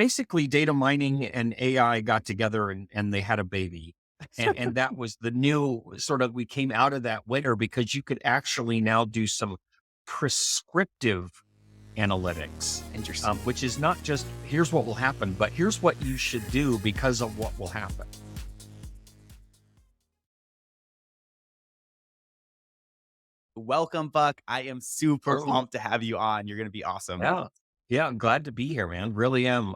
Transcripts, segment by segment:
basically data mining and AI got together and they had a baby. And that was the new sort of, we came out of that winter because you could actually now do some prescriptive analytics, Interesting. which is not just here's what will happen, but here's what you should do because of what will happen. Welcome, Buck. I am super Oh, pumped to have you on. You're going to be awesome. yeah. Yeah. I'm glad to be here, man. Really am.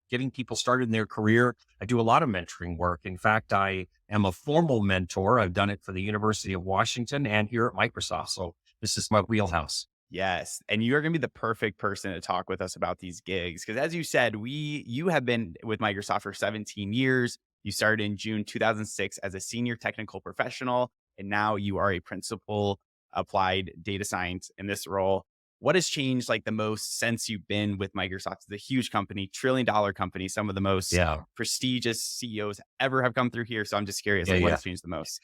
Getting people started in their career. I do a lot of mentoring work. In fact, I am a formal mentor. I've done it for the University of Washington and here at Microsoft. So this is my wheelhouse. Yes. And you're going to be the perfect person to talk with us about these gigs. Because as you said, you have been with Microsoft for 17 years. You started in June 2006 as a senior technical professional, and now you are a principal applied data science in this role. What has changed like the most since you've been with Microsoft? It's a huge company, $1 trillion company, some of the most Yeah. prestigious CEOs ever have come through here. So I'm just curious, Yeah. like what Yeah. has changed the most?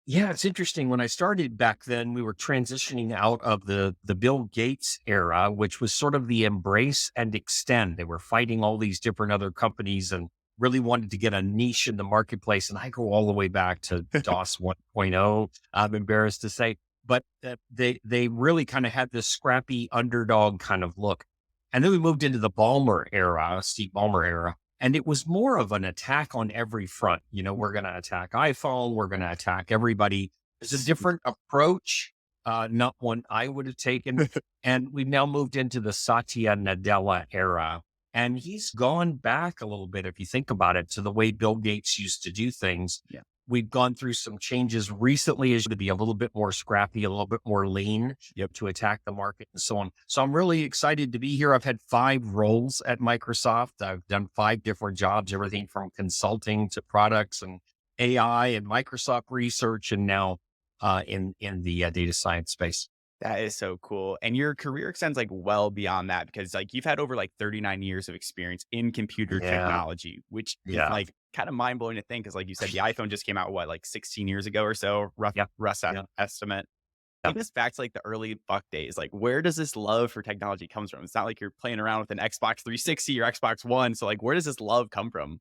Yeah, it's interesting. When I started back then, we were transitioning out of the Bill Gates era, which was sort of the embrace and extend. They were fighting all these different other companies and really wanted to get a niche in the marketplace. And I go all the way back to DOS 1.0. I'm embarrassed to say, but they really kind of had this scrappy underdog kind of look. And then we moved into the Ballmer era, Steve Ballmer era. And it was more of an attack on every front. You know, we're going to attack iPhone. We're going to attack everybody. It's a different approach, not one I would have taken. And we've now moved into the Satya Nadella era. And he's gone back a little bit, if you think about it, to the way Bill Gates used to do things. Yeah. We've gone through some changes recently as to be a little bit more scrappy, a little bit more lean to attack the market and so on. So I'm really excited to be here. I've had 5 roles at Microsoft. I've done 5 different jobs, everything from consulting to products and AI and Microsoft research, and now in the data science space. That is so cool. And your career extends like well beyond that because like you've had over like 39 years of experience in computer Yeah, technology, which is yeah, like kind of mind blowing to think. Cause like you said, the iPhone just came out, what, like 16 years ago or so, yeah, rough yeah, estimate. yeah. Take us back to like the early Buck days. Like, where does this love for technology comes from? It's not like you're playing around with an Xbox 360 or Xbox One. So like, where does this love come from?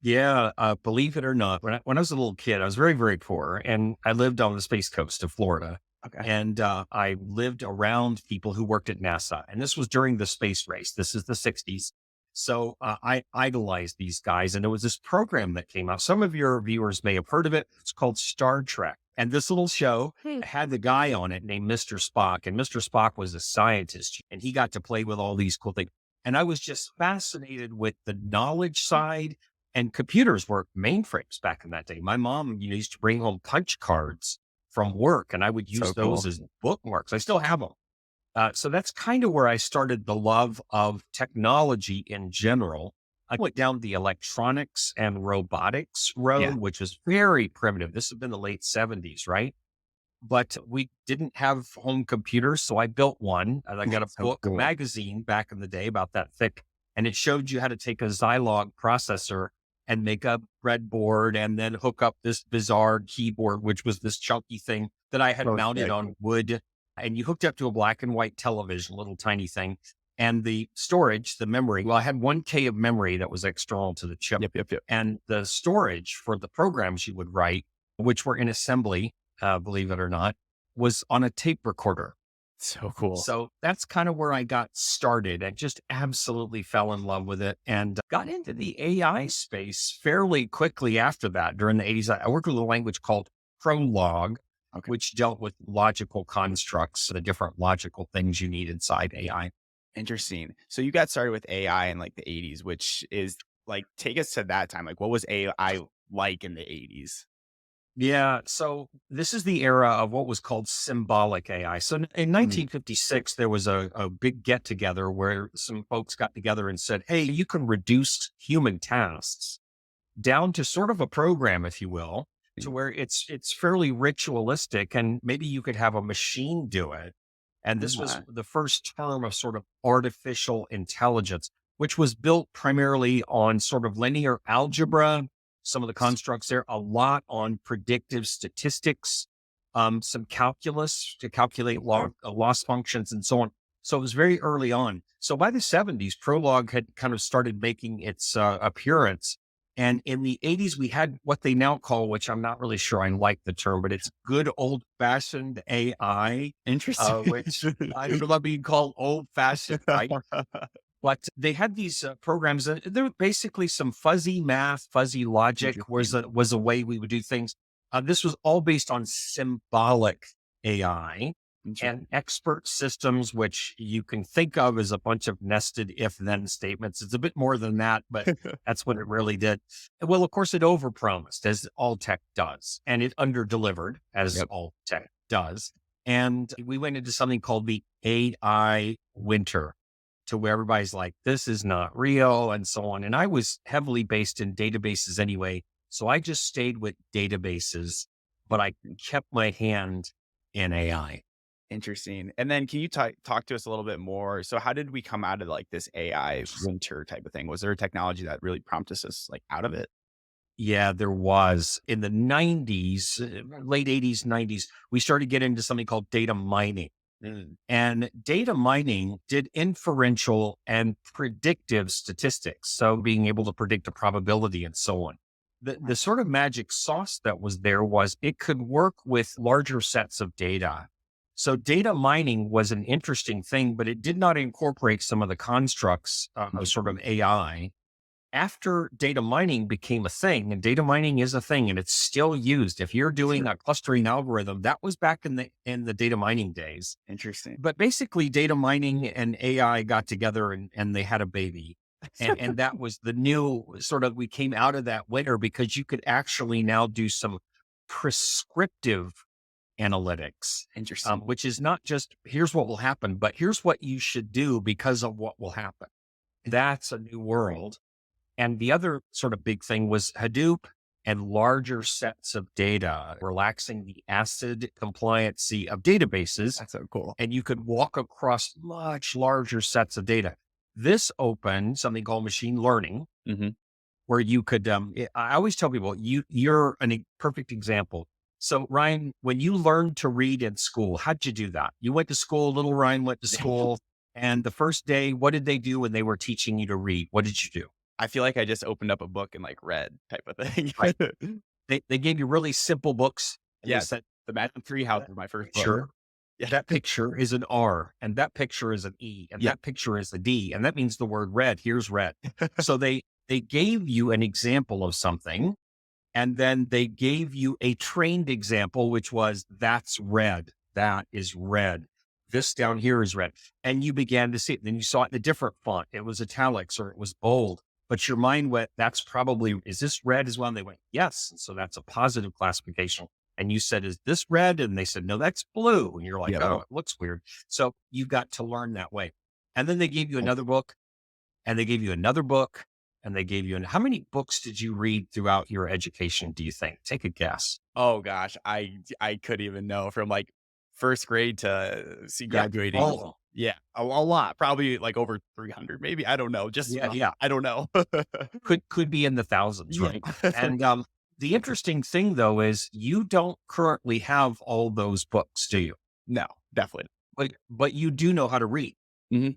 Yeah, believe it or not, when I was a little kid, I was very, very poor, and I lived on the space coast of Florida. Okay. And I lived around people who worked at NASA, and this was during the space race. This is the '60s, so I idolized these guys. And there was this program that came out. Some of your viewers may have heard of it. It's called Star Trek, and this little show had the guy on it named Mr. Spock, and Mr. Spock was a scientist, and he got to play with all these cool things. And I was just fascinated with the knowledge side and computers were mainframes back in that day. My mom used to bring home punch cards from work, and I would use So those cool. as bookmarks. I still have them. So that's kind of where I started the love of technology in general. I went down the electronics and robotics Yeah. road, which was very primitive. This had been the late '70s, right? But we didn't have home computers, so I built one. And I got a So book, a cool. magazine back in the day about that thick, and it showed you how to take a Zilog processor and make a breadboard and then hook up this bizarre keyboard, which was this chunky thing that I had So mounted sick. on wood. And you hooked up to a black and white television, little tiny thing. And the storage, the memory, well, I had 1K of memory that was external to the chip. Yep. Yep. Yep. And the storage for the programs you would write, which were in assembly, believe it or not, was on a tape recorder. So cool. So that's kind of where I got started and just absolutely fell in love with it and got into the AI space fairly quickly after that. During the '80s, I worked with a language called Prolog, Okay. which dealt with logical constructs, the different logical things you need inside AI. Interesting. So you got started with AI in like the 80s, which is like, take us to that time. Like, what was AI like in the 80s? Yeah. So this is the era of what was called symbolic AI. So in Mm, 1956, there was a big get together where some folks got together and said, hey, you can reduce human tasks down to sort of a program, if you will, to mm. where it's fairly ritualistic and maybe you could have a machine do it. And this was Ah, the first term of sort of artificial intelligence, which was built primarily on sort of linear algebra, some of the constructs there, a lot on predictive statistics, some calculus to calculate loss functions and so on. So it was very early on. So by the 70s, Prolog had kind of started making its appearance. And in the 80s, we had what they now call, which I'm not really sure I like the term, but it's good old fashioned AI, Interesting. which I don't love being called old fashioned, right? But they had these programs. They were basically some fuzzy math, fuzzy logic Interesting. was a way we would do things. This was all based on symbolic AI and Interesting. expert systems, which you can think of as a bunch of nested if-then statements. It's a bit more than that, but that's what it really did. Well, of course, it overpromised, as all tech does, and it underdelivered, as Yep. all tech does. And we went into something called the AI winter, to where everybody's like, this is not real, and so on. And I was heavily based in databases anyway. So I just stayed with databases, but I kept my hand in AI. Interesting. And then can you talk to us a little bit more? So how did we come out of like this AI winter type of thing? Was there a technology that really prompted us like out of it? Yeah, there was in the 90s, late 80s, 90s, we started getting into something called data mining. Mm. And data mining did inferential and predictive statistics. So being able to predict a probability and so on. The sort of magic sauce that was there was it could work with larger sets of data. So data mining was an interesting thing, but it did not incorporate some of the constructs of sort of Interesting. AI. After data mining became a thing, and data mining is a thing and it's still used. If you're doing a clustering algorithm, that was back in the data mining days. Interesting. But basically data mining and AI got together and they had a baby. And that was the new sort of, we came out of that winter because you could actually now do some prescriptive analytics, Interesting. which is not just here's what will happen, but here's what you should do because of what will happen. That's a new world. And the other sort of big thing was Hadoop and larger sets of data, relaxing the ACID compliancy of databases. That's so cool. And you could walk across much larger sets of data. This opened something called machine learning, Hmm. where you could, I always tell people, you're perfect example. So Ryan, when you learned to read in school, how'd you do that? You went to school, little Ryan went to school, and the first day, what did they do when they were teaching you to read? What did you do? I feel like I just opened up a book and like read type of thing. Right. They gave you really simple books and they Yeah. said, The Magic Tree House that was my first book. picture, Yeah. that picture is an R and that picture is an E and Yeah. that picture is a D. And that means the word red. Here's red. So they gave you an example of something. And then they gave you a trained example, which was that's red. That is red. This down here is red. And you began to see it. Then you saw it in a different font. It was italics or it was bold. But your mind went, that's probably, is this red as well? And they went, yes. And so that's a positive classification. And you said, is this red? And they said, no, that's blue. And you're like, Yeah. oh, it looks weird. So you got to learn that way. And then they gave you That's another book and they gave you another book and they gave you, how many books did you read throughout your education? Do you think? Take a guess. Oh gosh, I couldn't even know from like first grade to see Yeah. graduating. Oh, Yeah, a lot, probably like over 300, maybe. I don't know. Just yeah. Yeah. I don't know. Could be in the thousands, Yeah. right? And the interesting thing though is you don't currently have all those books, do you? No, definitely. But you do know how to read. Mhm.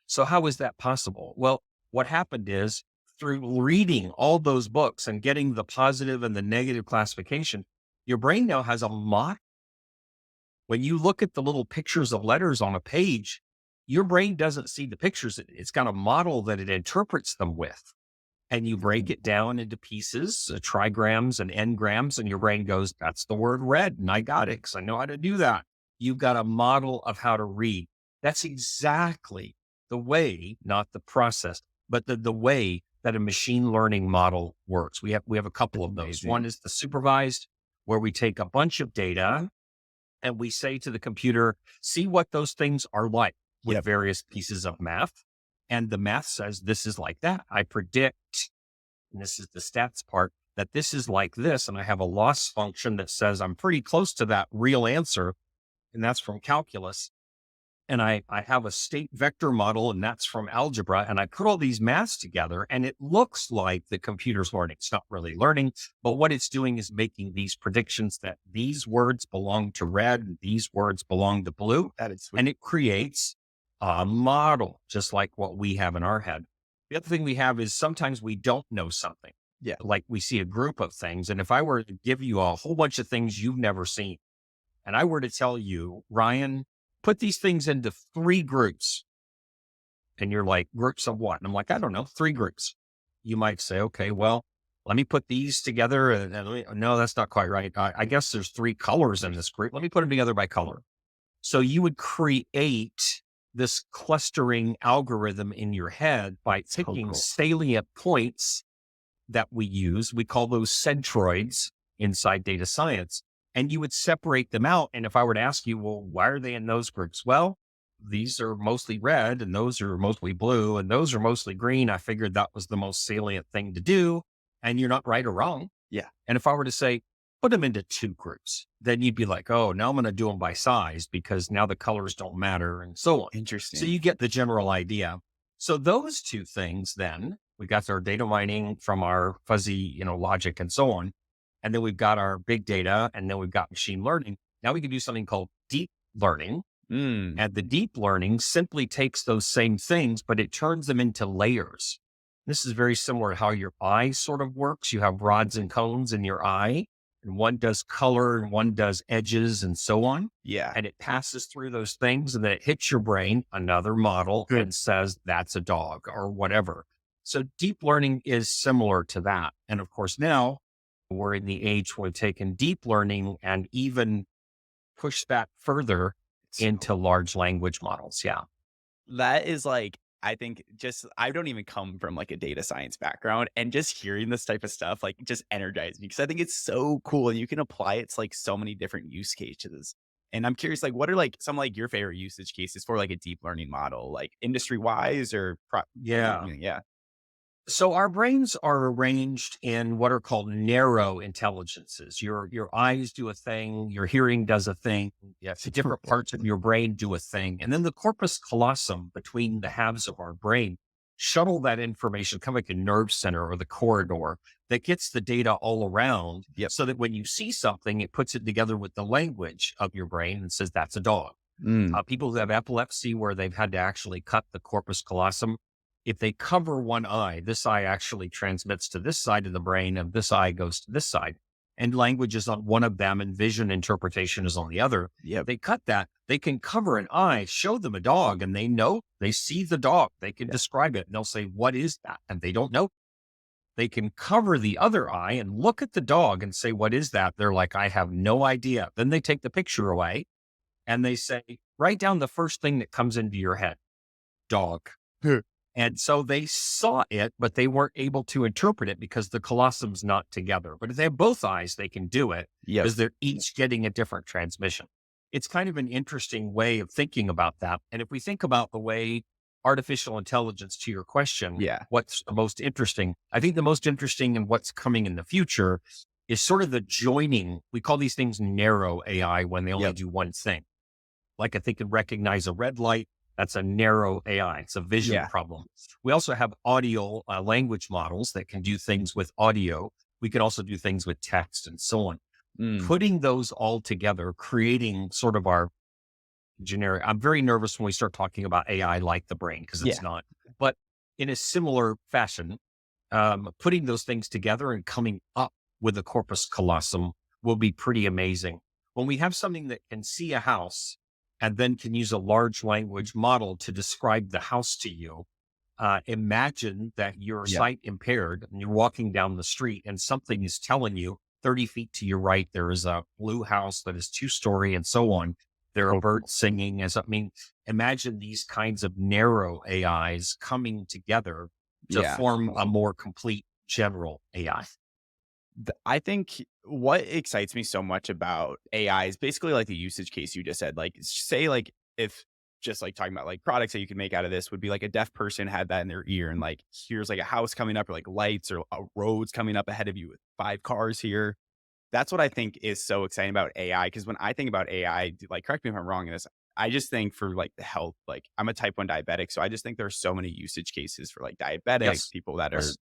So how is that possible? Well, what happened is through reading all those books and getting the positive and the negative classification, your brain now has a model. When you look at the little pictures of letters on a page, your brain doesn't see the pictures. It's got a model that it interprets them with. And you break it down into pieces, trigrams and n-grams, and your brain goes, that's the word red. And I got it because I know how to do that. You've got a model of how to read. That's exactly the way, not the process, but the way that a machine learning model works. We have a couple of those. One Amazing. is the supervised, where we take a bunch of data and we say to the computer, see what those things are like with Yep. various pieces of math. And the math says this is like that. I predict, and this is the stats part, that this is like this. And I have a loss function that says I'm pretty close to that real answer. And that's from calculus. And I have a state vector model, and that's from algebra. And I put all these maths together, and it looks like the computer's learning. It's not really learning, but what it's doing is making these predictions that these words belong to red and these words belong to blue. That is sweet. And it creates a model, just like what we have in our head. The other thing we have is sometimes we don't know something. Yeah. Like we see a group of things. And if I were to give you a whole bunch of things you've never seen, and I were to tell you, Ryan, put these things into three groups, and you're like, groups of what? And I'm like, I don't know, three groups. You might say, okay, well, let me put these together. No, that's not quite right. I guess there's three colors in this group. Let me put them together by color. So you would create this clustering algorithm in your head by So picking cool. salient points that we use. We call those centroids inside data science. And you would separate them out. And if I were to ask you, well, why are they in those groups? Well, these are mostly red and those are mostly blue and those are mostly green. I figured that was the most salient thing to do. And you're not right or wrong. Yeah. And if I were to say, put them into two groups, then you'd be like, oh, now I'm going to do them by size because now the colors don't matter and so on. So Interesting. you get the general idea. So those two things, then we got our data mining from our fuzzy, logic and so on. And then we've got our big data and then we've got machine learning. Now we can do something called deep learning. Mm. And the deep learning simply takes those same things, but it turns them into layers. This is very similar to how your eye sort of works. You have rods and cones in your eye, and one does color and one does edges and so on. Yeah. And it passes through those things and then it hits your brain, another model, and says that's a dog or whatever. So deep learning is similar to that. And of course, now we're in the age where we've taken deep learning and even pushed that further So into large language models. Yeah. that is like, I think just I don't even come from like a data science background, and just hearing this type of stuff like just energizes me because I think it's so cool and you can apply it to like so many different use cases. And I'm curious, like, what are like some like your favorite usage cases for like a deep learning model, like industry wise or Yeah. yeah, So our brains are arranged in what are called narrow intelligences. Your eyes do a thing, your hearing does a thing, yes, different parts of your brain do a thing. And then the corpus callosum between the halves of our brain shuttle that information, kind of like a nerve center or the corridor that gets the data all around yep, so that when you see something, it puts it together with the language of your brain and says, that's a dog. mm, People who have epilepsy where they've had to actually cut the corpus callosum, if they cover one eye, this eye actually transmits to this side of the brain and this eye goes to this side. And language is on one of them and vision interpretation is on the other. yep, They cut that, they can cover an eye, show them a dog, and they know, they see the dog. They can yeah, describe it and they'll say, what is that? And they don't know. They can cover the other eye and look at the dog and say, what is that? They're like, I have no idea. Then they take the picture away and they say, write down the first thing that comes into your head, dog. And so they saw it, but they weren't able to interpret it because the colossum's not together. But if they have both eyes, they can do it yep, because they're each getting a different transmission. It's kind of an interesting way of thinking about that. And if we think about the way artificial intelligence, to your question, yeah, what's the most interesting? I think the most interesting and what's coming in the future is sort of the joining. We call these things narrow AI when they only yep, do one thing. Like if they can recognize a red light, that's a narrow AI. It's a vision yeah, problem. We also have audio language models that can do things with audio. We can also do things with text and so on. mm, Putting those all together, creating sort of our generic. I'm very nervous when we start talking about AI like the brain because it's yeah, not. But in a similar fashion, putting those things together and coming up with a corpus callosum will be pretty amazing. When we have something that can see a house and then can use a large language model to describe the house to you, imagine that you're yeah, sight impaired and you're walking down the street and something is telling you 30 feet to your right, there is a blue house that is 2-story and so on. There are so cool. birds singing imagine these kinds of narrow AIs coming together to Yeah. form a more complete general AI. I think what excites me so much about AI is basically like the usage case you just said. Like, say, like, if just like talking about like products that you can make out of this would be like a deaf person had that in their ear and like here's like a house coming up or like lights or roads coming up ahead of you with 5 cars here. That's what I think is so exciting about AI. Cause when I think about AI, like, correct me if I'm wrong in this, I just think for like the health, like I'm a type 1 diabetic. So I just think there's so many usage cases for like diabetics, Yes. people that are Yes.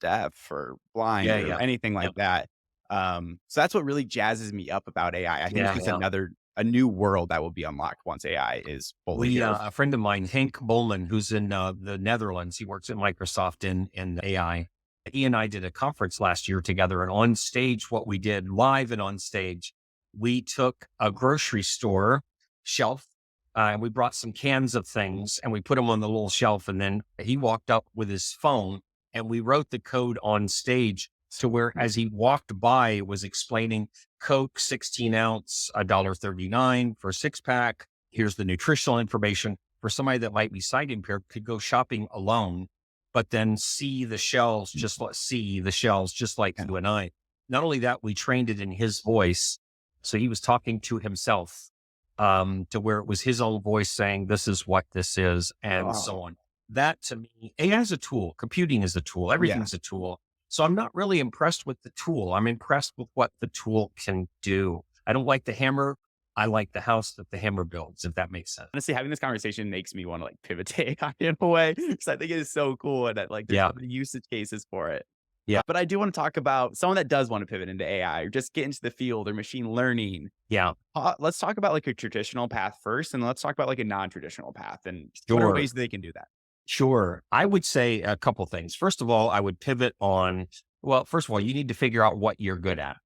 deaf or blind Yeah. or Yeah. anything Yeah. like that. So that's what really jazzes me up about AI. I think it's Yeah. just Yeah. another a new world that will be unlocked once AI is fully here. A friend of mine, Henk Bolman, who's in the Netherlands, he works at Microsoft in AI. He and I did a conference last year together, and on stage, what we did live and on stage, we took a grocery store shelf, and we brought some cans of things and we put them on the little shelf. And then he walked up with his phone and we wrote the code on stage to where, as he walked by, it was explaining Coke 16 ounce, $1.39 for a 6-pack. Here's the nutritional information for somebody that might be sight impaired, could go shopping alone, but then see the shelves, just like you and I. Not only that, we trained it in his voice. So he was talking to himself, to where it was his own voice saying, this is what this is, and so on. That, to me, AI is a tool. Computing is a tool. Everything's a tool. So I'm not really impressed with the tool. I'm impressed with what the tool can do. I don't like the hammer. I like the house that the hammer builds, if that makes sense. Honestly, having this conversation makes me want to like pivot to AI in a way, because I think it is so cool and that like there's so many usage cases for it. Yeah. But I do want to talk about someone that does want to pivot into AI or just get into the field or machine learning. Yeah. Let's talk about like a traditional path first, and let's talk about like a non-traditional path and what are ways they can do that. Sure. I would say a couple things. First of all, I would pivot on, well, first of all, you need to figure out what you're good at.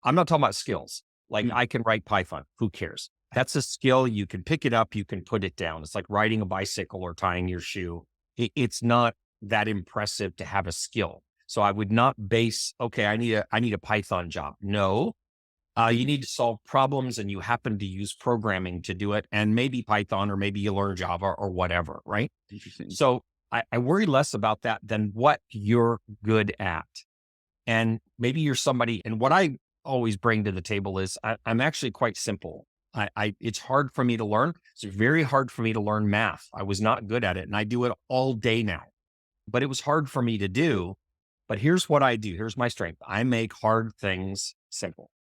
I'm not talking about skills. Like I can write Python. Who cares? That's a skill. You can pick it up. You can put it down. It's like riding a bicycle or tying your shoe. It's not that impressive to have a skill. So I would not base, okay, I need a Python job. No, you need to solve problems and you happen to use programming to do it, and maybe Python, or maybe you learn Java or whatever, right? Interesting. So I worry less about that than what you're good at. And maybe you're somebody, and what I always bring to the table is I'm actually quite simple. It's hard for me to learn. It's very hard for me to learn math. I was not good at it, and I do it all day now, but it was hard for me to do. But here's what I do. Here's my strength. I make hard things simple.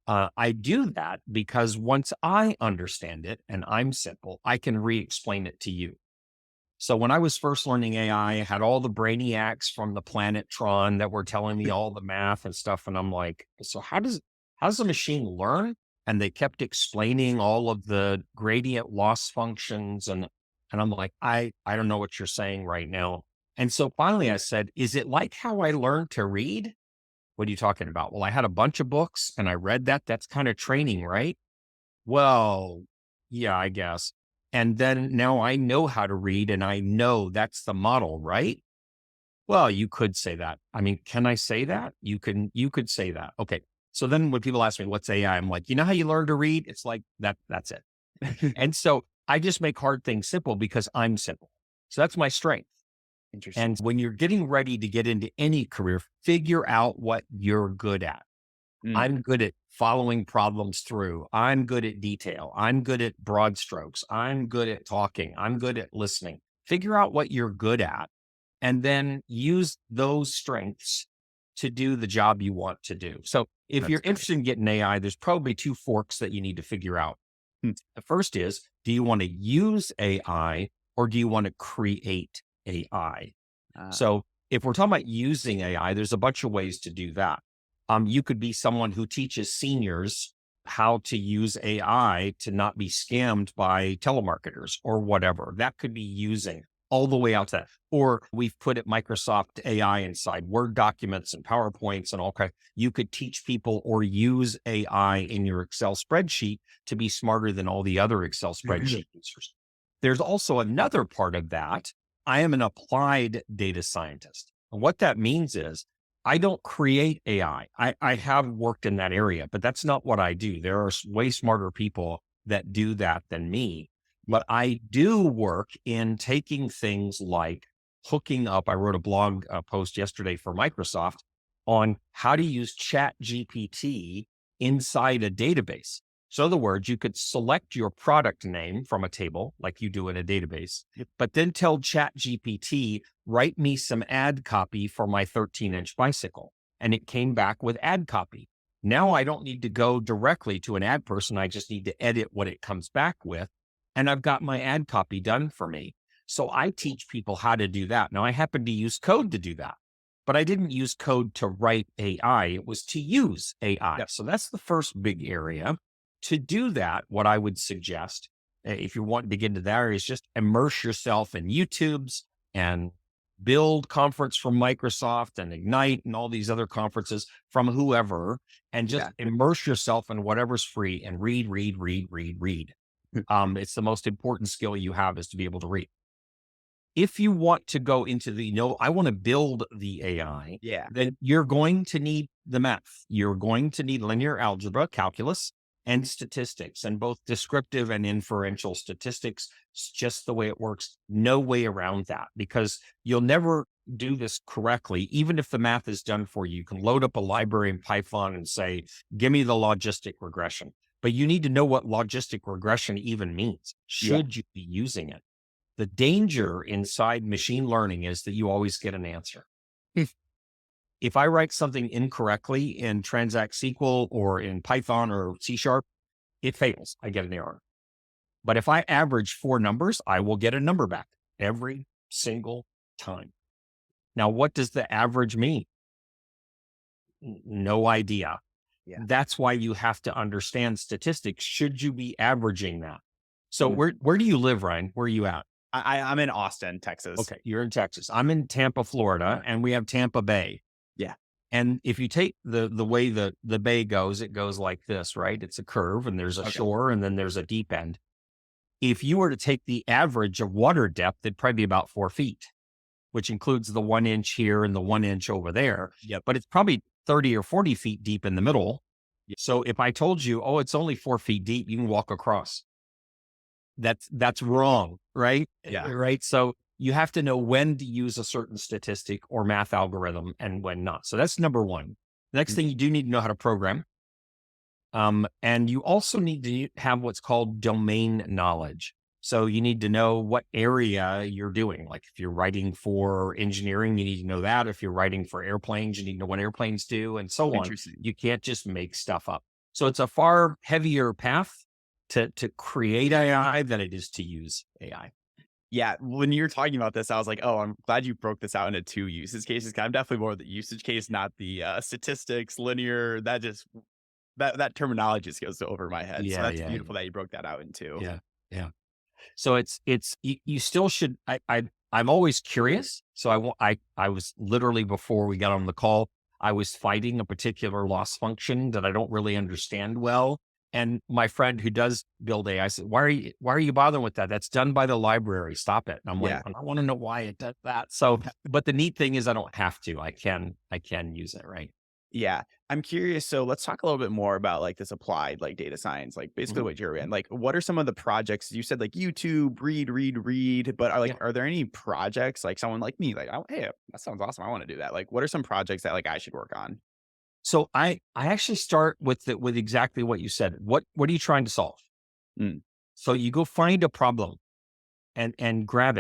I do that because once I understand it and I'm simple, I can re-explain it to you. So when I was first learning AI, I had all the brainiacs from the planet Tron that were telling me all the math and stuff. And I'm like, so how does the machine learn? And they kept explaining all of the gradient loss functions. And I'm like, I don't know what you're saying right now. And so finally I said, is it like how I learned to read? What are you talking about? Well, I had a bunch of books and I read that. That's kind of training, right? Well, yeah, I guess. And then now I know how to read and I know that's the model, right? Well, you could say that. I mean, can I say that? You could say that. Okay. So then when people ask me, what's AI? I'm like, you know how you learn to read? It's like that's it. And so I just make hard things simple because I'm simple. So that's my strength. Interesting. And when you're getting ready to get into any career, figure out what you're good at. I'm good at following problems through. I'm good at detail. I'm good at broad strokes. I'm good at talking. I'm good at listening. Figure out what you're good at and then use those strengths to do the job you want to do. So if you're interested in getting AI, there's probably two forks that you need to figure out. The first is, do you want to use AI or do you want to create AI? So if we're talking about using AI, there's a bunch of ways to do that. You could be someone who teaches seniors how to use AI to not be scammed by telemarketers or whatever. That could be using all the way out to that. Or we've put at Microsoft AI inside Word documents and PowerPoints and all kinds. You could teach people or use AI in your Excel spreadsheet to be smarter than all the other Excel spreadsheet users. There's also another part of that. I am an applied data scientist. And what that means is I don't create AI. I have worked in that area, but that's not what I do. There are way smarter people that do that than me. But I do work in taking things like hooking up. I wrote a blog post yesterday for Microsoft on how to use Chat GPT inside a database. So in other words, you could select your product name from a table like you do in a database, but then tell Chat GPT, write me some ad copy for my 13-inch bicycle. And it came back with ad copy. Now I don't need to go directly to an ad person. I just need to edit what it comes back with. And I've got my ad copy done for me. So I teach people how to do that. Now I happen to use code to do that, but I didn't use code to write AI. It was to use AI. So that's the first big area. to do that, what I would suggest, if you want to get into that area, is just immerse yourself in YouTubes and Build conference from Microsoft and Ignite and all these other conferences from whoever, and just Yeah. immerse yourself in whatever's free and read, read, read, read, read. It's the most important skill you have is to be able to read. If you want to go into the, I want to build the AI, Yeah. then you're going to need the math. You're going to need linear algebra, calculus, and statistics, and both descriptive and inferential statistics. It's just the way it works. No way around that, because you'll never do this correctly. Even if the math is done for you, you can load up a library in Python and say, give me the logistic regression. But you need to know what logistic regression even means. Yeah. Should you be using it? The danger inside machine learning is that you always get an answer. If I write something incorrectly in Transact SQL or in Python or C Sharp, it fails. I get an error. But if I average 4 numbers, I will get a number back every single time. Now, what does the average mean? No idea. Yeah. That's why you have to understand statistics. Should you be averaging that? So Mhm. where do you live, Ryan? Where are you at? I'm in Austin, Texas. Okay, you're in Texas. I'm in Tampa, Florida, and we have Tampa Bay. Yeah. And if you take the way the bay goes, it goes like this, right? It's a curve, and there's a Okay. shore, and then there's a deep end. If you were to take the average of water depth, it'd probably be about 4 feet, which includes the 1 inch here and the 1 inch over there. Yep. But it's probably 30 or 40 feet deep in the middle. Yep. So if I told you, oh, it's only 4 feet deep, you can walk across. That's wrong, right? Yeah. Right. So you have to know when to use a certain statistic or math algorithm and when not. So that's number one. Next Mm. thing, you do need to know how to program. And you also need to have what's called domain knowledge. So you need to know what area you're doing. Like if you're writing for engineering, you need to know that. If you're writing for airplanes, you need to know what airplanes do, and so on. Interesting. You can't just make stuff up. So it's a far heavier path to create AI than it is to use AI. Yeah, when you were talking about this, I was like, "Oh, I'm glad you broke this out into 2 uses cases." 'Cause I'm definitely more the usage case, not the, statistics, linear, that terminology just goes over my head. So Yeah, that's yeah, beautiful that you broke that out in 2. yeah, yeah. So you still should. I'm always curious. So I was literally, before we got on the call, I was fighting a particular loss function that I don't really understand well. And my friend who does build AI said, why are you bothering with that? That's done by the library. Stop it. And I'm like, Yeah. I want to know why it does that. So, but the neat thing is I don't have to. I can use it, right? Yeah. I'm curious, so let's talk a little bit more about, like, this applied, like, data science, like, basically Mhm. what you're in. Like, what are some of the projects you said, like, YouTube, read, read, read, but Yeah. are there any projects, like, someone like me, like, "Oh, hey, that sounds awesome. I wanna do that." Like, what are some projects that, like, I should work on? So I actually start with exactly what you said. What are you trying to solve? Mm. So you go find a problem and grab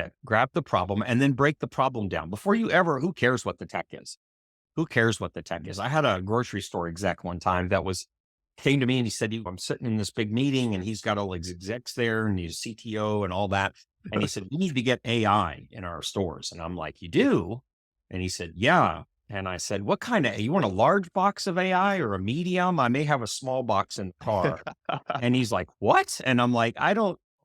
the problem, and then break the problem down before you ever. Who cares what the tech is? Who cares what the tech is? I had a grocery store exec one time that came to me and he said, I'm sitting in this big meeting and he's got all his execs there and he's CTO and all that. And he said, we need to get AI in our stores. And I'm like, you do? And he said, yeah. And I said, what kind of, you want a large box of AI or a medium? I may have a small box in the car. And he's like, what? And I'm like,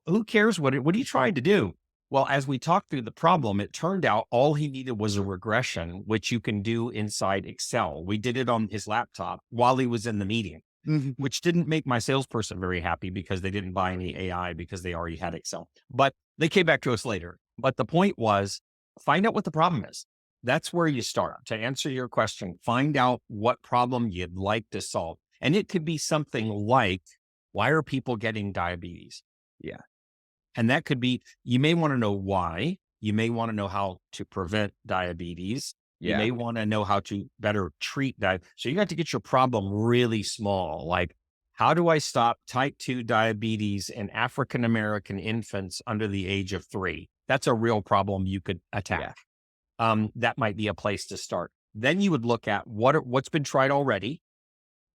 who cares what are you trying to do? Well, as we talked through the problem, it turned out all he needed was a regression, which you can do inside Excel. We did it on his laptop while he was in the meeting, Mhm. which didn't make my salesperson very happy because they didn't buy any AI because they already had Excel. But they came back to us later. But the point was, find out what the problem is. That's where you start. To answer your question, find out what problem you'd like to solve. And it could be something like, why are people getting diabetes? Yeah. And that could be, you may want to know why. You may want to know how to prevent diabetes. You Yeah. may want to know how to better treat that. So you got to get your problem really small. Like, how do I stop type 2 diabetes in African American infants under the age of 3? That's a real problem you could Yeah. attack. That might be a place to start. Then you would look at what's been tried already,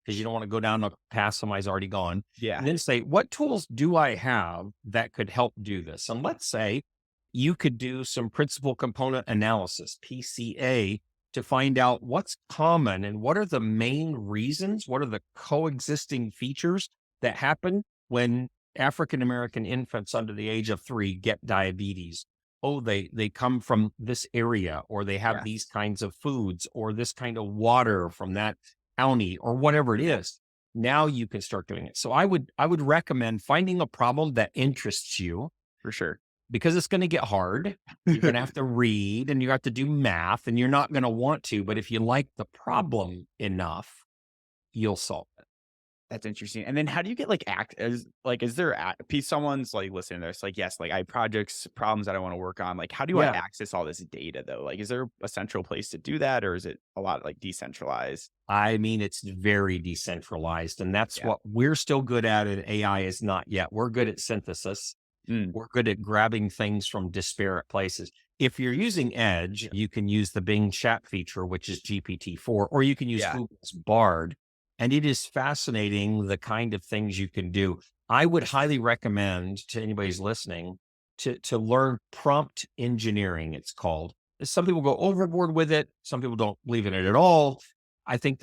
because you don't want to go down a path somebody's already gone. Yeah. And then say, what tools do I have that could help do this? And let's say you could do some principal component analysis, PCA, to find out what's common and what are the main reasons, what are the coexisting features that happen when African American infants under the age of 3 get diabetes. Oh, they come from this area, or they have Yes, these kinds of foods, or this kind of water from that county, or whatever it is. Now you can start doing it. So I would recommend finding a problem that interests you, for sure. because it's going to get hard. You're going to have to read and you have to do math, and you're not going to want to. But if you like the problem enough, you'll solve it. That's interesting. And then how do you get like is there piece someone's like listening to this, like, yes, like I have projects, problems that I want to work on. Like, how do I Yeah. access all this data though? Like, is there a central place to do that, or is it a lot like decentralized? I mean, it's very decentralized, and that's Yeah. what we're still good at, and AI is not yet. We're good at synthesis. Mm, We're good at grabbing things from disparate places. If you're using Edge, you can use the Bing chat feature, which is GPT-4, or you can use yeah. Google's Bard. And it is fascinating the kind of things you can do. I would highly recommend to anybody who's listening to learn prompt engineering, it's called. Some people go overboard with it. Some people don't believe in it at all. I think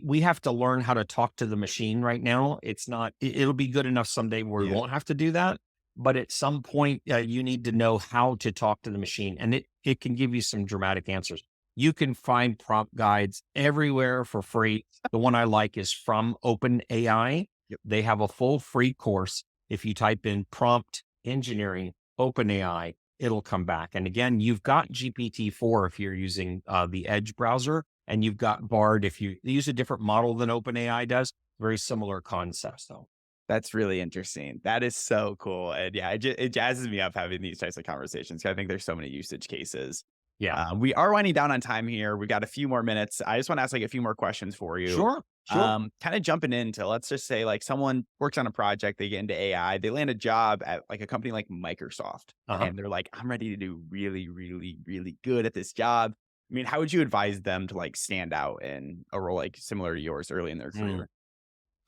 we have to learn how to talk to the machine right now. It's not, it'll be good enough someday where we Yeah. won't have to do that. But at some point, you need to know how to talk to the machine, and it can give you some dramatic answers. You can find prompt guides everywhere for free. The one I like is from OpenAI. Yep. They have a full free course. If you type in prompt engineering OpenAI, it'll come back. And again, you've got GPT-4 if you're using the Edge browser, and you've got Bard if you use a different model than OpenAI does. Very similar concepts, though. That's really interesting. That is so cool. And yeah, it jazzes me up having these types of conversations. 'Cause I think there's so many usage cases. Yeah. We are winding down on time here. We got a few more minutes. I just want to ask like a few more questions for you. Sure. Sure. Kind of jumping into, let's just say like someone works on a project, they get into AI, they land a job at like a company like Microsoft, Uh-huh. and they're like, I'm ready to do really, really, really good at this job. I mean, how would you advise them to like stand out in a role like similar to yours early in their Mm. career?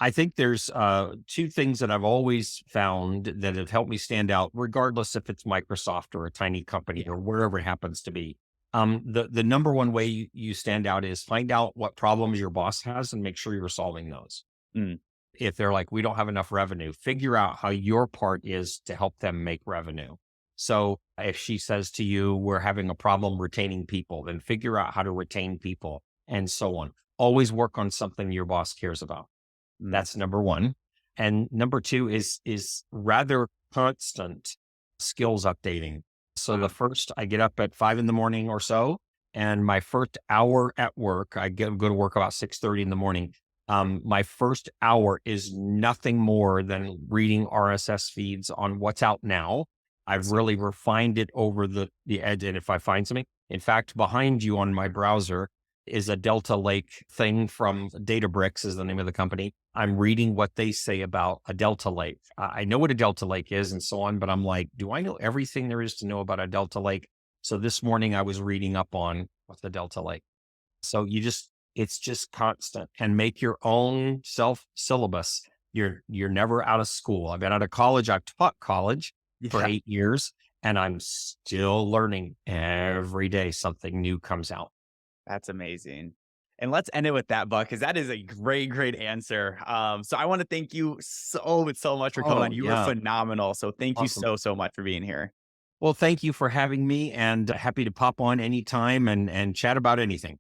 I think there's two things that I've always found that have helped me stand out, regardless if it's Microsoft or a tiny company Yeah. or wherever it happens to be. The number one way you stand out is find out what problems your boss has and make sure you're solving those. Mm, If they're like, we don't have enough revenue, figure out how your part is to help them make revenue. So if she says to you, we're having a problem retaining people, then figure out how to retain people, and so on. Always work on something your boss cares about. mm. That's number one. And number two is rather constant skills updating. So the Wow. first, I get up at 5 in the morning or so, and my first hour at work, go to work about 6:30 in the morning. My first hour is nothing more than reading RSS feeds on what's out now. I've really refined it over the edge. And if I find something, in fact, behind you on my browser is a Delta Lake thing from Databricks is the name of the company. I'm reading what they say about a Delta Lake. I know what a Delta Lake is and so on, but I'm like, do I know everything there is to know about a Delta Lake? So this morning I was reading up on what's the Delta Lake. So it's just constant, and make your own self syllabus. You're never out of school. I've been out of college. I've taught college for Yeah. 8 years, and I'm still learning every day. Something new comes out. That's amazing. And let's end it with that, Buck, because that is a great, great answer. So I want to thank you so much for coming Oh on. You were yeah. phenomenal. So thank you Awesome. so much for being here. Well, thank you for having me, and happy to pop on anytime and chat about anything.